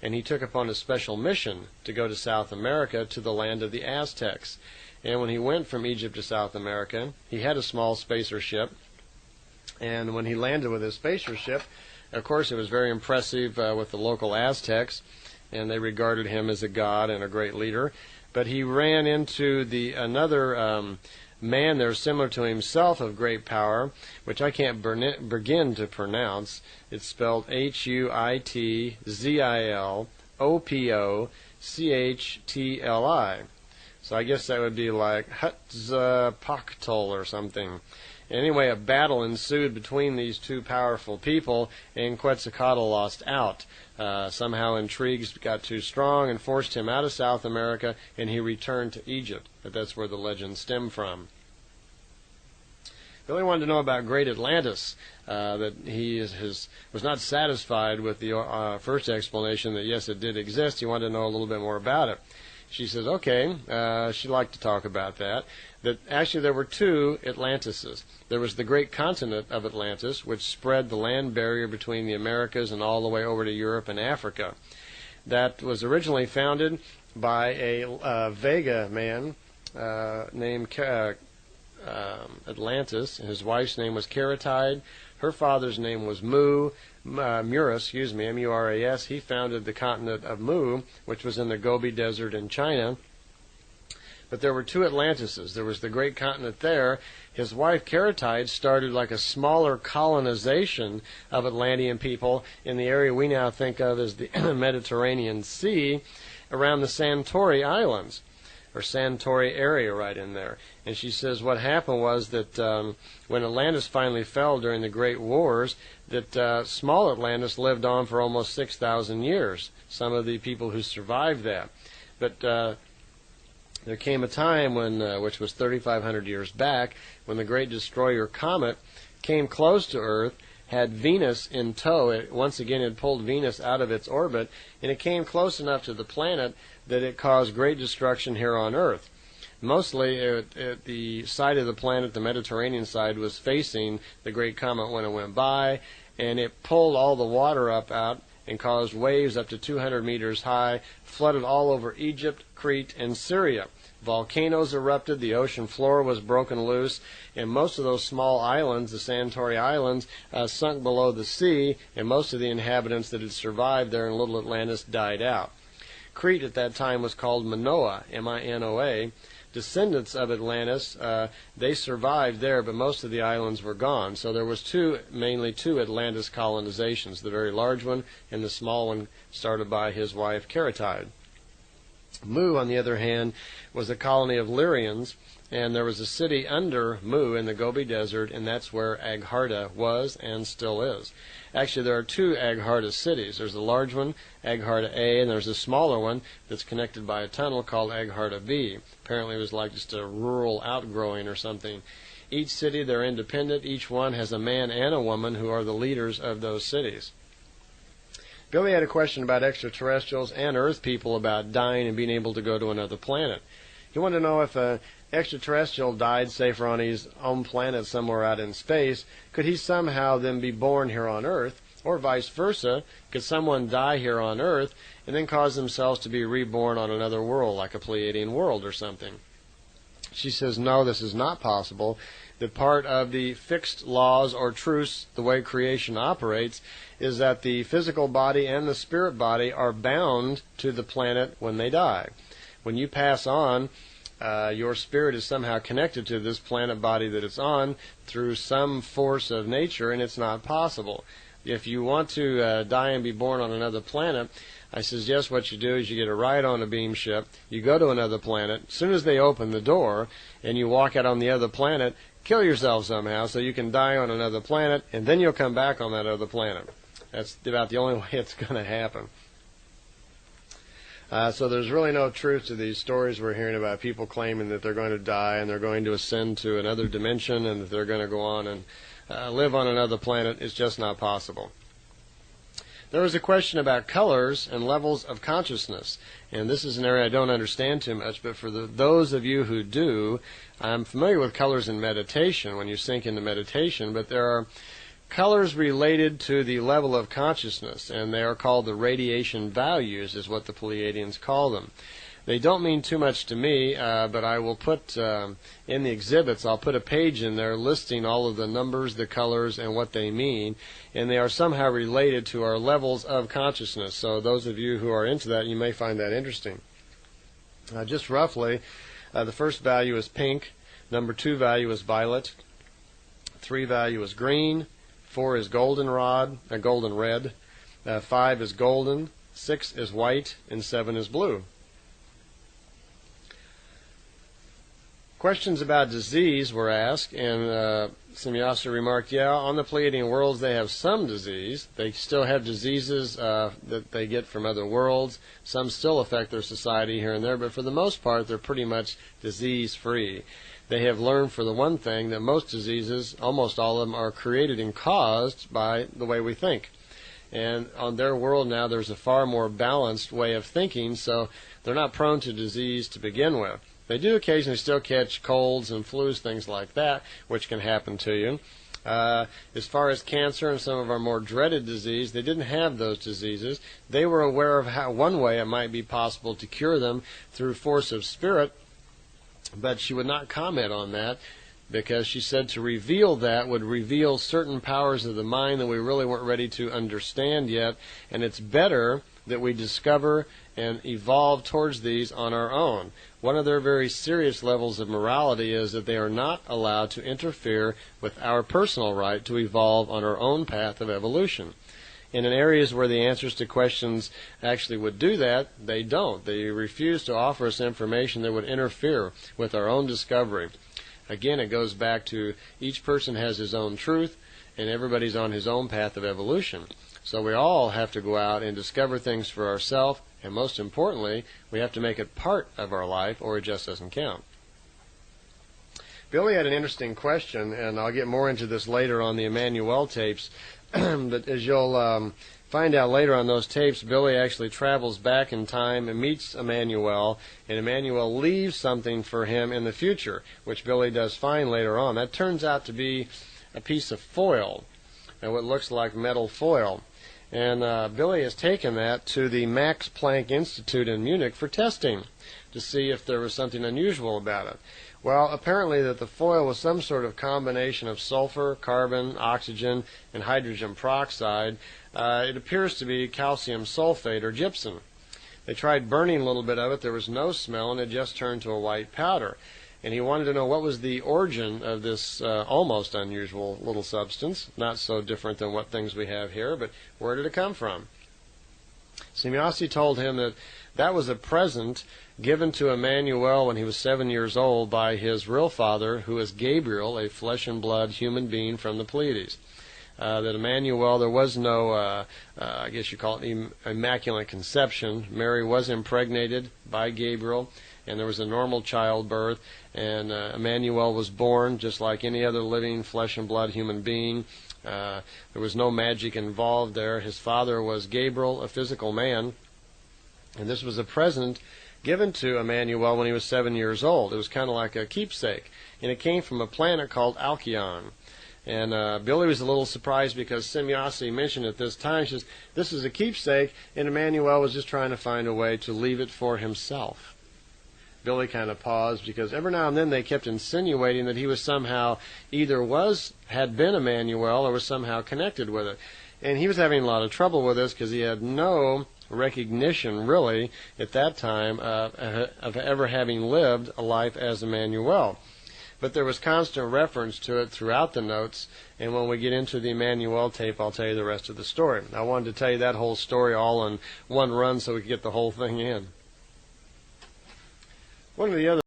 and he took upon a special mission to go to South America, to the land of the Aztecs. And when he went from Egypt to South America, he had a small spacer ship, and when he landed with his spacer ship, of course it was very impressive with the local Aztecs, and they regarded him as a god and a great leader. But he ran into another man there similar to himself of great power, which I can't begin to pronounce. It's spelled Huizilopochtli. So I guess that would be like Hutzpactol or something. Anyway, a battle ensued between these two powerful people, and Quetzalcoatl lost out. Somehow intrigues got too strong and forced him out of South America, and he returned to Egypt. But that's where the legends stem from. Billy wanted to know about Great Atlantis, that he was not satisfied with the first explanation that yes, it did exist. He wanted to know a little bit more about it. She says, okay, she'd like to talk about that. That actually there were two Atlantises. There was the great continent of Atlantis, which spread the land barrier between the Americas and all the way over to Europe and Africa. That was originally founded by a Vega man named Atlantis. His wife's name was Caratide. Her father's name was Muras, M-U-R-A-S. He founded the continent of Mu, which was in the Gobi Desert in China. But there were two Atlantises. There was the great continent there. His wife, Caratide, started like a smaller colonization of Atlantean people in the area we now think of as the Mediterranean Sea, around the Santori Islands, or Santori area right in there. And she says what happened was that when Atlantis finally fell during the Great Wars, that small Atlantis lived on for almost 6,000 years, some of the people who survived that. But there came a time when, which was 3,500 years back, when the great destroyer comet came close to Earth, had Venus in tow. Once again, it pulled Venus out of its orbit, and it came close enough to the planet that it caused great destruction here on Earth. Mostly, at the side of the planet, the Mediterranean side, was facing the great comet when it went by, and it pulled all the water out and caused waves up to 200 meters high, flooded all over Egypt, Crete, and Syria. Volcanoes erupted, the ocean floor was broken loose, and most of those small islands, the Santori Islands, sunk below the sea, and most of the inhabitants that had survived there in Little Atlantis died out. Crete at that time was called Minoa, M-I-N-O-A. Descendants of Atlantis, they survived there, but most of the islands were gone. So there was mainly two Atlantis colonizations, the very large one and the small one started by his wife Caratide. Mu, on the other hand, was a colony of Lyrians, and there was a city under Mu in the Gobi Desert, and that's where Agharta was and still is. Actually, there are two Agharta cities. There's a large one, Agharta A, and there's a smaller one that's connected by a tunnel called Agharta B. Apparently it was like just a rural outgrowing or something. Each city, they're independent. Each one has a man and a woman who are the leaders of those cities. Billy had a question about extraterrestrials and Earth people about dying and being able to go to another planet. He wanted to know if an extraterrestrial died, say, for on his own planet somewhere out in space, could he somehow then be born here on Earth? Or vice versa, could someone die here on Earth and then cause themselves to be reborn on another world, like a Pleiadian world or something? She says, no, this is not possible. That part of the fixed laws or truths, the way creation operates, is that the physical body and the spirit body are bound to the planet when they die. When you pass on, your spirit is somehow connected to this planet body that it's on through some force of nature, and it's not possible. If you want to die and be born on another planet, I suggest what you do is you get a ride on a beam ship, you go to another planet, as soon as they open the door, and you walk out on the other planet, kill yourself somehow so you can die on another planet, and then you'll come back on that other planet. That's about the only way it's going to happen. So there's really no truth to these stories we're hearing about people claiming that they're going to die and they're going to ascend to another dimension and that they're going to go on and live on another planet. It's just not possible. There was a question about colors and levels of consciousness, and this is an area I don't understand too much, but for those of you who do, I'm familiar with colors in meditation when you sink into meditation, but there are colors related to the level of consciousness, and they are called the radiation values, is what the Pleiadians call them. They don't mean too much to me, but I will put in the exhibits, I'll put a page in there listing all of the numbers, the colors, and what they mean, and they are somehow related to our levels of consciousness. So those of you who are into that, you may find that interesting. Just roughly, the first value is pink, number 2 value is violet, 3 value is green, 4 is golden red, 5 is golden, 6 is white, and 7 is blue. Questions about disease were asked, and Semyasa remarked, yeah, on the Pleiadian worlds they have some disease. They still have diseases that they get from other worlds. Some still affect their society here and there, but for the most part they're pretty much disease-free. They have learned, for the one thing, that most diseases, almost all of them, are created and caused by the way we think. And on their world now there's a far more balanced way of thinking, so they're not prone to disease to begin with. They do occasionally still catch colds and flus, things like that, which can happen to you. As far as cancer and some of our more dreaded disease, they didn't have those diseases. They were aware of how one way it might be possible to cure them through force of spirit, but she would not comment on that because she said to reveal that would reveal certain powers of the mind that we really weren't ready to understand yet, and it's better that we discover and evolve towards these on our own. One of their very serious levels of morality is that they are not allowed to interfere with our personal right to evolve on our own path of evolution. And in areas where the answers to questions actually would do that, they don't. They refuse to offer us information that would interfere with our own discovery. Again, it goes back to each person has his own truth, and everybody's on his own path of evolution. So we all have to go out and discover things for ourselves, and most importantly, we have to make it part of our life or it just doesn't count. Billy had an interesting question, and I'll get more into this later on the Emmanuel tapes, but as you'll find out later on those tapes, Billy actually travels back in time and meets Emmanuel, and Emmanuel leaves something for him in the future, which Billy does find later on. That turns out to be a piece of foil, and what looks like metal foil. And Billy has taken that to the Max Planck Institute in Munich for testing to see if there was something unusual about it. Well, apparently that the foil was some sort of combination of sulfur, carbon, oxygen, and hydrogen peroxide. It appears to be calcium sulfate or gypsum. They tried burning a little bit of it. There was no smell, and it just turned to a white powder. And he wanted to know what was the origin of this almost unusual little substance, not so different than what things we have here, but where did it come from? Semyasa told him that that was a present given to Emmanuel when he was 7 years old by his real father, who is Gabriel, a flesh and blood human being from the Pleiades. That Emmanuel, there was no, I guess you call it immaculate conception. Mary was impregnated by Gabriel, and there was a normal childbirth, and Emmanuel was born just like any other living flesh and blood human being. There was no magic involved there. His father was Gabriel, a physical man, and this was a present given to Emmanuel when he was 7 years old. It was kind of like a keepsake, and it came from a planet called Alcyon. And Billy was a little surprised because Semyasa mentioned at this time, she says, this is a keepsake, and Emmanuel was just trying to find a way to leave it for himself. Billy kind of paused because every now and then they kept insinuating that he was somehow either had been Emmanuel or was somehow connected with it. And he was having a lot of trouble with this because he had no recognition, really, at that time of ever having lived a life as Emmanuel. But there was constant reference to it throughout the notes, and when we get into the Emmanuel tape, I'll tell you the rest of the story. I wanted to tell you that whole story all in one run so we could get the whole thing in. One of the other